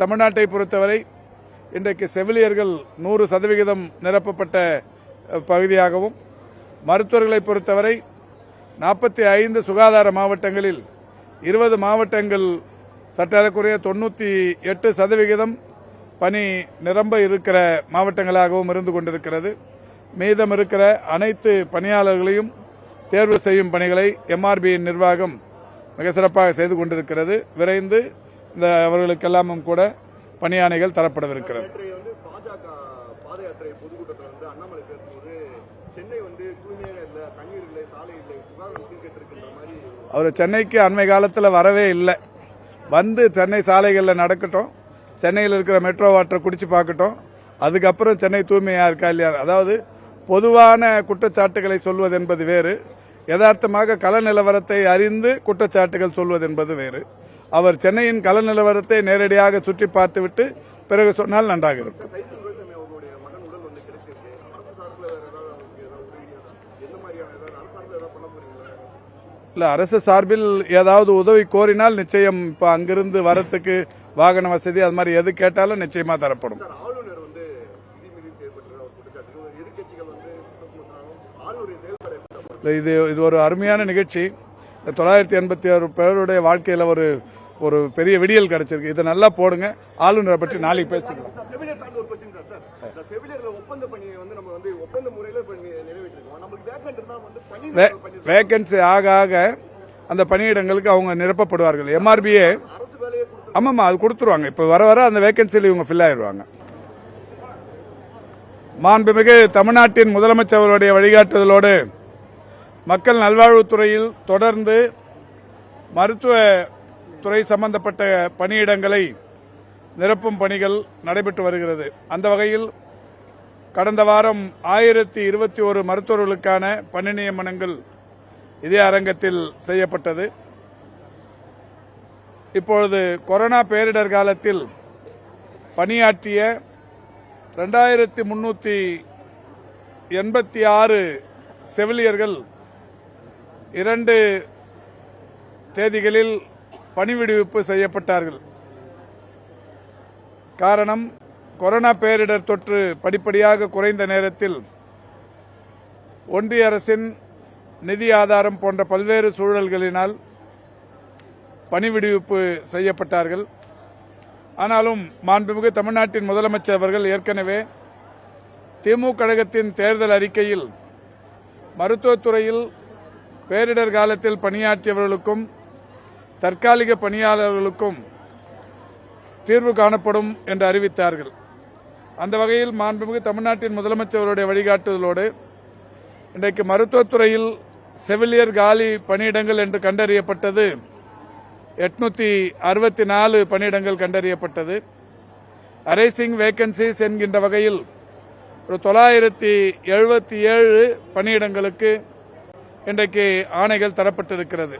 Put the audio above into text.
தமிழ்நாட்டை பொறுத்தவரை இன்றைக்கு செவிலியர்கள் 100% நிரப்பப்பட்ட பகுதியாகவும், மருத்துவர்களை பொறுத்தவரை 45 சுகாதார மாவட்டங்களில் 20 மாவட்டங்கள் சற்றேறக்குறைய 98% பணி நிரம்ப இருக்கிற மாவட்டங்களாகவும் இருந்து கொண்டிருக்கிறது. மீதம் இருக்கிற அனைத்து பணியாளர்களையும் தேர்வு செய்யும் பணிகளை எம்ஆர்பியின் நிர்வாகம் மிக சிறப்பாக செய்து கொண்டிருக்கிறது. விரைந்து இந்த அவர்களுக்கெல்லாமும் கூட பணியாணைகள் தரப்படவிருக்கிறது. அவர் சென்னைக்கு அண்மை காலத்தில் வரவே இல்லை. வந்து சென்னை சாலைகளில் நடக்கட்டும், சென்னையில் இருக்கிற மெட்ரோ வாட்டரை குடிச்சு பார்க்கட்டும், அதுக்கப்புறம் சென்னை தூய்மையா இருக்கா இல்லையா. அதாவது பொதுவான குற்றச்சாட்டுகளை சொல்வது என்பது வேறு, யதார்த்தமாக கள நிலவரத்தை அறிந்து குற்றச்சாட்டுகள் சொல்வது என்பது வேறு. அவர் சென்னையின் கள நிலவரத்தை நேரடியாக சுற்றி பார்த்துவிட்டு பிறகு சொன்னால் நன்றாக இருக்கும். இல்ல, அரசு சார்பில் ஏதாவது உதவி கோரினால் நிச்சயம் இப்ப அங்கிருந்து வரத்துக்கு வாகன வசதி அது மாதிரி எது கேட்டாலும் நிச்சயமா தரப்படும். இது ஒரு அருமையான நிகழ்ச்சி. 986 பேருடைய வாழ்க்கையில் ஒரு பெரிய விடியல் கிடைச்சிருக்கு. இதை நல்லா போடுங்க. ஆளுநரை பற்றி நாளைக்கு பேசிக்கலாம். வேகன்சி ஆக ஆக அந்த பணியிடங்களுக்கு அவங்க நிரப்பப்படுவார்கள். எம்ஆர்பிஏ ஆமாமா அது கொடுத்துருவாங்க. இப்ப வர வர அந்த வேகன்சியில் இவங்க ஃபில் ஆயிடுவாங்க. மாண்புமிகு தமிழ்நாட்டின் முதலமைச்சருடைய வழிகாட்டுதலோடு மக்கள் நல்வாழ்வுத்துறையில் தொடர்ந்து மருத்துவ துறை சம்பந்தப்பட்ட பணியிடங்களை நிரப்பும் பணிகள் நடைபெற்று வருகிறது. அந்த வகையில் கடந்த வாரம் 1021 மருத்துவர்களுக்கான பணி நியமனங்கள் இதே அரங்கத்தில் செய்யப்பட்டது. இப்பொழுது கொரோனா பேரிடர் காலத்தில் பணியாற்றிய 2386 செவிலியர்கள் 2 தேதிகளில் பணி விடுவிப்பு செய்யப்பட்டார்கள். காரணம், கொரோனா பேரிடர் தொற்று படிப்படியாக குறைந்த நேரத்தில் ஒன்றிய அரசின் நிதி ஆதாரம் போன்ற பல்வேறு சூழல்களினால் பணி விடுவிப்பு செய்யப்பட்டார்கள். ஆனாலும் மாண்புமிகு தமிழ்நாட்டின் முதலமைச்சர் அவர்கள் ஏற்கனவே திமுக கழகத்தின் தேர்தல் அறிக்கையில் மருத்துவத்துறையில் பேரிடர் காலத்தில் பணியாற்றியவர்களுக்கும் தற்காலிக பணியாளர்களுக்கும் தீர்வு காணப்படும் என்று அறிவித்தார்கள். அந்த வகையில் மாண்புமிகு தமிழ்நாட்டின் முதலமைச்சருடைய வழிகாட்டுதலோடு இன்றைக்கு மருத்துவத்துறையில் செவிலியர் காலி பணியிடங்கள் என்று கண்டறியப்பட்டது 864 பணியிடங்கள் கண்டறியப்பட்டது. அரைசிங் வேகன்சிஸ் என்கின்ற வகையில் ஒரு 977 பணியிடங்களுக்கு இன்றைக்கு ஆணைகள் தரப்பட்டிருக்கிறது.